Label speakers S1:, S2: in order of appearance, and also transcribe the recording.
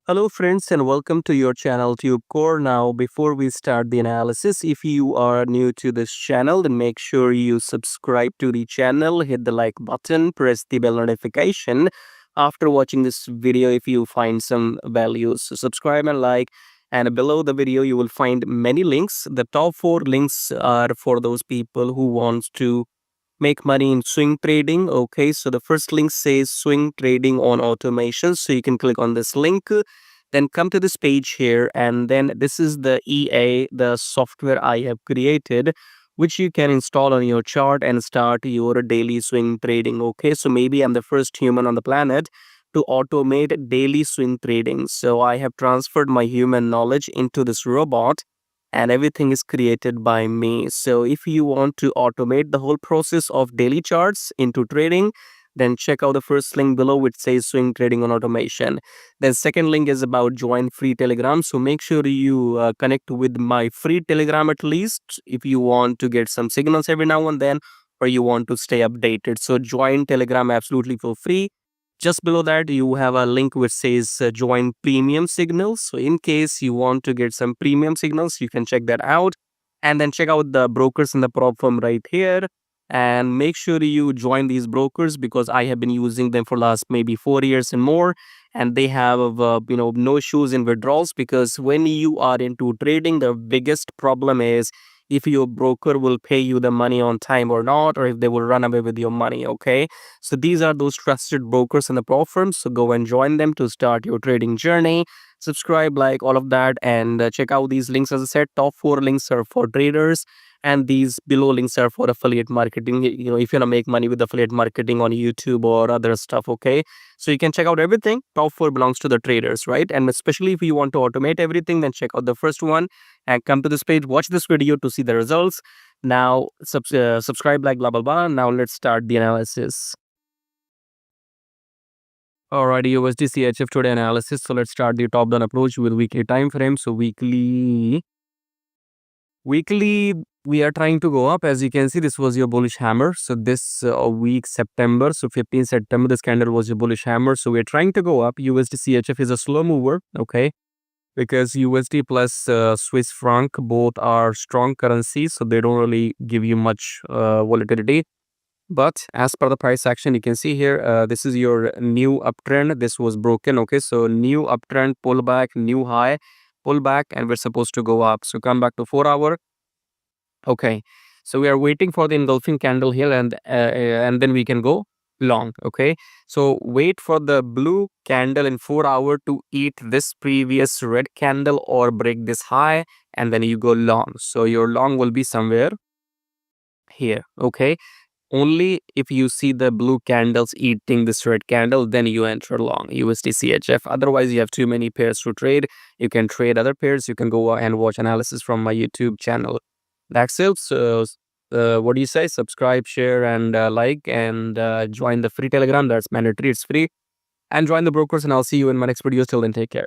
S1: Hello friends and welcome to your channel TubeCore. Now before we start the analysis, if you are new to this channel, then make sure you subscribe to the channel, hit the like button, press the bell notification. After watching this video, if you find some values, so subscribe and like. And below the video, you will find many links. The top 4 links are for those people who wants to make money in swing trading. Okay, so the first link says swing trading on automation, so you can click on this link, then come to this page here, and then this is the the software I have created, which you can install on your chart and start your daily swing trading. Okay, so maybe I'm the first human on the planet to automate daily swing trading, so I have transferred my human knowledge into this robot, and everything is created by me. So if you want to automate the whole process of daily charts into trading, then check out the first link below which says swing trading on automation. Then second link is about join free Telegram. So make sure you connect with my free Telegram at least if you want to get some signals every now and then, or you want to stay updated. So join Telegram absolutely for free. Just below that, you have a link which says join premium signals. So in case you want to get some premium signals, you can check that out. And then check out the brokers in the prop firm right here. And make sure you join these brokers because I have been using them for last maybe 4 years and more. And they have, no issues in withdrawals, because when you are into trading, the biggest problem is if your broker will pay you the money on time or not, or if they will run away with your money. Okay, so these are those trusted brokers in the pro firms. So go and join them to start your trading journey. Subscribe, like all of that, and check out these links. As I said, top 4 links are for traders, and these below links are for affiliate marketing. If you want to make money with affiliate marketing on YouTube or other stuff. Okay, so you can check out everything. Top 4 belongs to the traders, right? And especially if you want to automate everything, then check out the first one and come to this page. Watch this video to see the results. Now subscribe, like blah blah blah. Now let's start the analysis. Alrighty, USDCHF today analysis. So let's start the top down approach with weekly time frame. So weekly we are trying to go up. As you can see, this was your bullish hammer. So this week September, so 15 September, this candle was your bullish hammer. So we're trying to go up. USDCHF is a slow mover. Okay, because USD plus Swiss franc both are strong currencies, so they don't really give you much volatility. But as per the price action, you can see here, this is your new uptrend. This was broken. Okay, so new uptrend, pullback, new high, pullback, and we're supposed to go up. So come back to 4 hour. Okay, so we are waiting for the engulfing candle here, and then we can go long. Okay, so wait for the blue candle in 4 hour to eat this previous red candle or break this high, and then you go long. So your long will be somewhere here. Okay, only if you see the blue candles eating this red candle, then you enter long USDCHF. Otherwise, you have too many pairs to trade. You can trade other pairs. You can go and watch analysis from my YouTube channel. That's it. So what do you say? Subscribe, share, and like, and join the free Telegram. That's mandatory. It's free. And join the brokers, and I'll see you in my next video. Till then, take care.